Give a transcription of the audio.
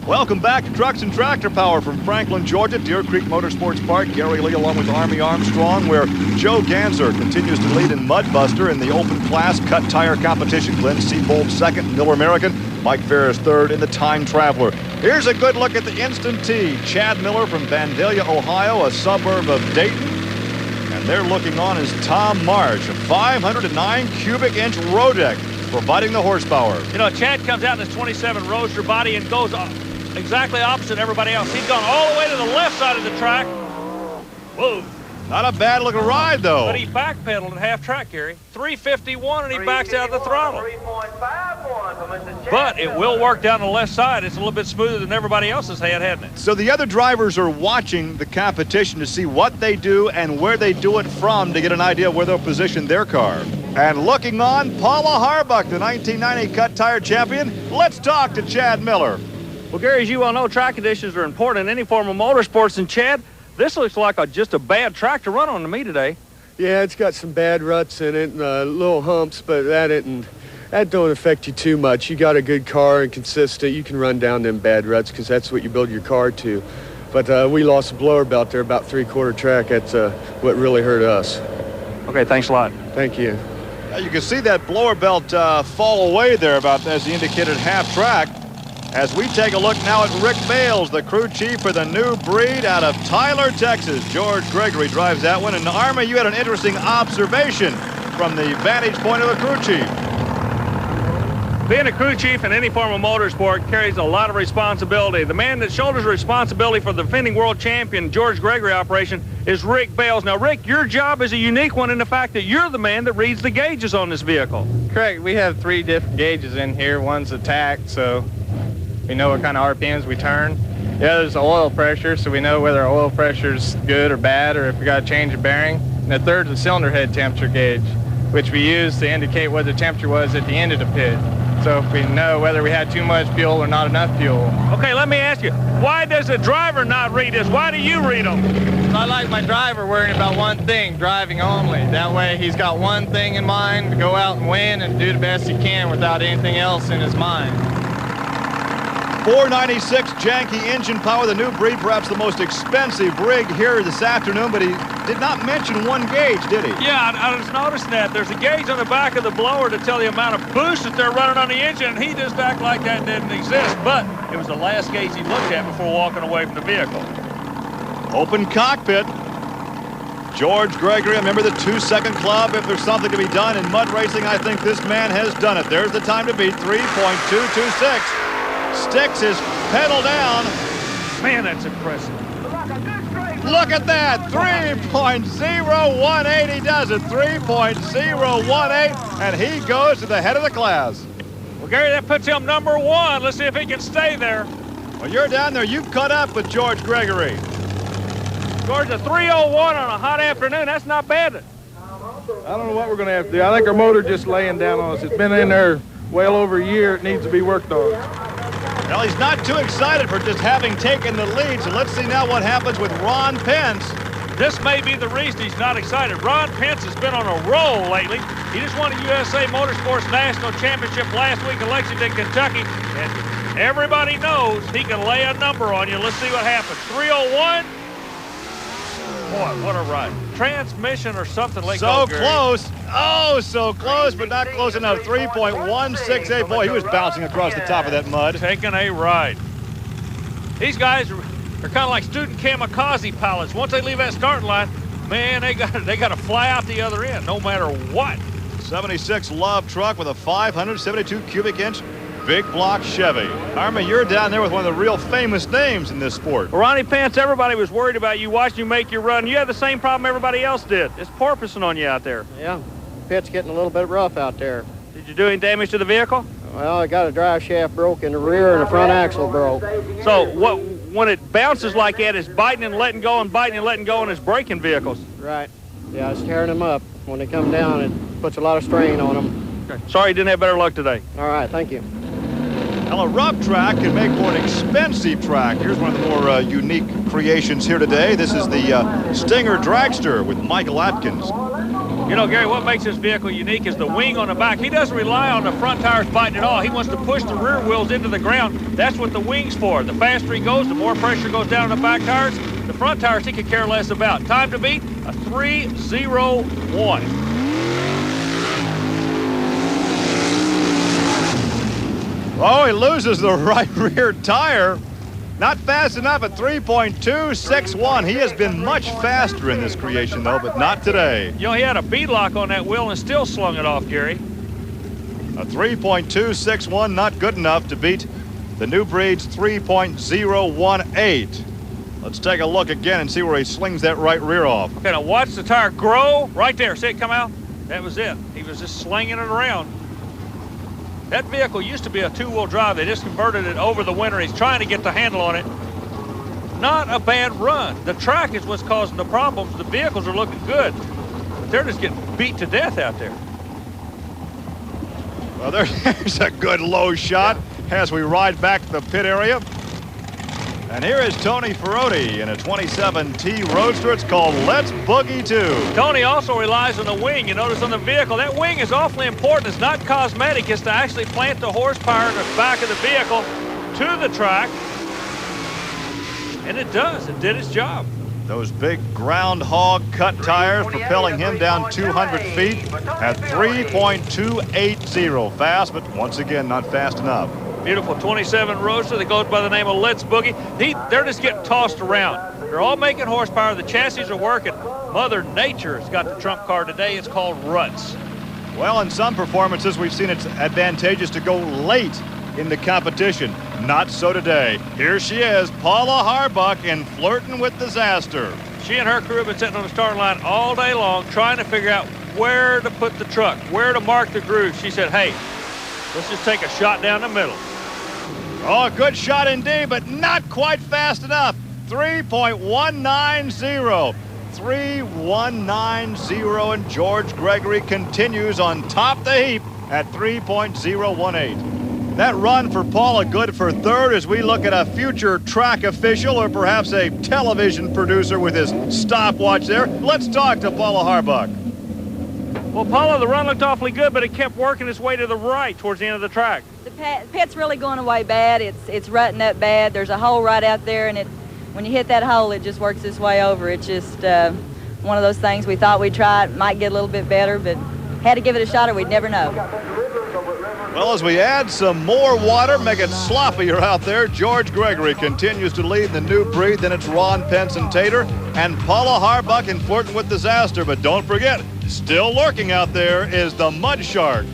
Welcome back to Trucks and Tractor Power from Franklin, Georgia, Deer Creek Motorsports Park. Gary Lee along with Army Armstrong, where Joe Ganser continues to lead in Mudbuster in the open class cut tire competition. Glenn Seabold second, Miller American. Mike Ferris third in the Time Traveler. Here's a good look at the Instant T. Chad Miller from Vandalia, Ohio, a suburb of Dayton. And they're looking on as Tom Marsh, a 509 cubic inch road deck, providing the horsepower. You know, Chad comes out in his 27 Roadster body and goes exactly opposite everybody else. He's gone all the way to the left side of the track. Whoa. Not a bad looking ride, though. But he backpedaled at half track, Gary. 351, and he backs out of the throttle. But it will work down the left side. It's a little bit smoother than everybody else's had, hasn't it? So the other drivers are watching the competition to see what they do and where they do it from to get an idea of where they'll position their car. And looking on, Paula Harbuck, the 1990 Cut Tire champion. Let's talk to Chad Miller. Well, Gary, as you well know, track conditions are important in any form of motorsports. And Chad, this looks like just a bad track to run on to me today. Yeah, it's got some bad ruts in it and little humps, but that don't affect you too much. You got a good car and consistent. You can run down them bad ruts because that's what you build your car to. But we lost a blower belt there about three-quarter track. That's what really hurt us. Okay, thanks a lot. Thank you. You can see that blower belt fall away there about as he indicated half track. As we take a look now at Rick Bales, the crew chief for the new breed out of Tyler, Texas. George Gregory drives that one. And Arma, you had an interesting observation from the vantage point of a crew chief. Being a crew chief in any form of motorsport carries a lot of responsibility. The man that shoulders responsibility for the defending world champion George Gregory operation is Rick Bales. Now, Rick, your job is a unique one in the fact that you're the man that reads the gauges on this vehicle. Correct. We have 3 different gauges in here. One's a tack, so we know what kind of RPMs we turn. The other's the oil pressure, so we know whether our oil pressure's good or bad, or if we got to change a bearing. And the third's the cylinder head temperature gauge, which we use to indicate what the temperature was at the end of the pit. So if we know whether we had too much fuel or not enough fuel. Okay, let me ask you, why does the driver not read this? Why do you read them? I like my driver worrying about one thing, driving only. That way he's got one thing in mind, to go out and win and do the best he can without anything else in his mind. 496 janky engine power, the new breed, perhaps the most expensive rig here this afternoon, but he did not mention one gauge, did he? Yeah, I just noticed that. There's a gauge on the back of the blower to tell the amount of boost that they're running on the engine, and he just acted like that didn't exist. But it was the last gauge he looked at before walking away from the vehicle. Open cockpit. George Gregory, a member of the 2-second club. If there's something to be done in mud racing, I think this man has done it. There's the time to beat, 3.226. Sticks his pedal down. Man, that's impressive. Look at that, 3.018. He does it, 3.018, and he goes to the head of the class. Well, Gary, that puts him number 1. Let's see if he can stay there. Well, you're down there. You've caught up with George Gregory. George, a 301 on a hot afternoon. That's not bad. I don't know what we're going to have to do. I think our motor just laying down on us. It's been in there well over a year. It needs to be worked on. Well, he's not too excited for just having taken the lead, so let's see now what happens with Ron Pence. This may be the reason he's not excited. Ron Pence has been on a roll lately. He just won a USA Motorsports National Championship last week in Lexington, Kentucky, and everybody knows he can lay a number on you. Let's see what happens. 301. Boy, what a ride. Transmission or something like that. So close. Oh, so close, but not close enough. 3.168. Boy, he was bouncing across the top of that mud. Taking a ride. These guys are kind of like student kamikaze pilots. Once they leave that starting line, man, they got to fly out the other end, no matter what. 76 Love truck with a 572 cubic inch big block Chevy. Arma, you're down there with one of the real famous names in this sport. Well, Ronnie Pence, everybody was worried about you, watching you make your run. You had the same problem everybody else did. It's porpoising on you out there. Yeah, pit's getting a little bit rough out there. Did you do any damage to the vehicle? Well, I got a drive shaft broke in the rear and the front axle broke. So when it bounces like that, it's biting and letting go and biting and letting go, and it's breaking vehicles. Right. Yeah, it's tearing them up. When they come down, it puts a lot of strain on them. Okay. Sorry you didn't have better luck today. All right, thank you. Well, a rough track can make for an expensive track. Here's one of the more unique creations here today. This is the Stinger Dragster with Michael Atkins. You know, Gary, what makes this vehicle unique is the wing on the back. He doesn't rely on the front tires biting at all. He wants to push the rear wheels into the ground. That's what the wing's for. The faster he goes, the more pressure goes down on the back tires. The front tires he could care less about. Time to beat, a 3:01. Oh, he loses the right rear tire. Not fast enough at 3.261. He has been much faster in this creation, though, but not today. You know, he had a beadlock on that wheel and still slung it off, Gary. A 3.261, not good enough to beat the new breed's 3.018. Let's take a look again and see where he slings that right rear off. Okay, now watch the tire grow right there. See it come out? That was it. He was just slinging it around. That vehicle used to be a two-wheel drive. They just converted it over the winter. He's trying to get the handle on it. Not a bad run. The track is what's causing the problems. The vehicles are looking good, but they're just getting beat to death out there. Well, there's a good low shot as we ride back to the pit area. And here is Tony Ferrotti in a 27T Roadster. It's called Let's Boogie 2. Tony also relies on the wing. You notice on the vehicle, that wing is awfully important. It's not cosmetic. It's to actually plant the horsepower in the back of the vehicle to the track. And it does. It did its job. Those big groundhog cut tires propelling him down 200 feet at 3.280. Fast, but once again, not fast enough. Beautiful 27 Roadster that goes by the name of Let's Boogie. They're just getting tossed around. They're all making horsepower. The chassis are working. Mother Nature has got the trump card today. It's called ruts. Well, in some performances, we've seen it's advantageous to go late in the competition. Not so today. Here she is, Paula Harbuck, in Flirting with Disaster. She and her crew have been sitting on the starting line all day long trying to figure out where to put the truck, where to mark the groove. She said, hey, let's just take a shot down the middle. Oh, good shot indeed, but not quite fast enough. 3.190. 3.190, and George Gregory continues on top the heap at 3.018. That run for Paula good for third as we look at a future track official or perhaps a television producer with his stopwatch there. Let's talk to Paula Harbuck. Well, Paula, the run looked awfully good, but it kept working its way to the right towards the end of the track. The pit's really going away bad. It's rutting up bad. There's a hole right out there, and when you hit that hole, it just works its way over. It's just one of those things we thought we'd try. It might get a little bit better, but had to give it a shot or we'd never know. Well, as we add some more water, make it sloppier out there, George Gregory continues to lead the new breed. Then it's Ron Pence and Tater and Paula Harbuck in Flirting with Disaster. But don't forget, still lurking out there is the Mud Shark.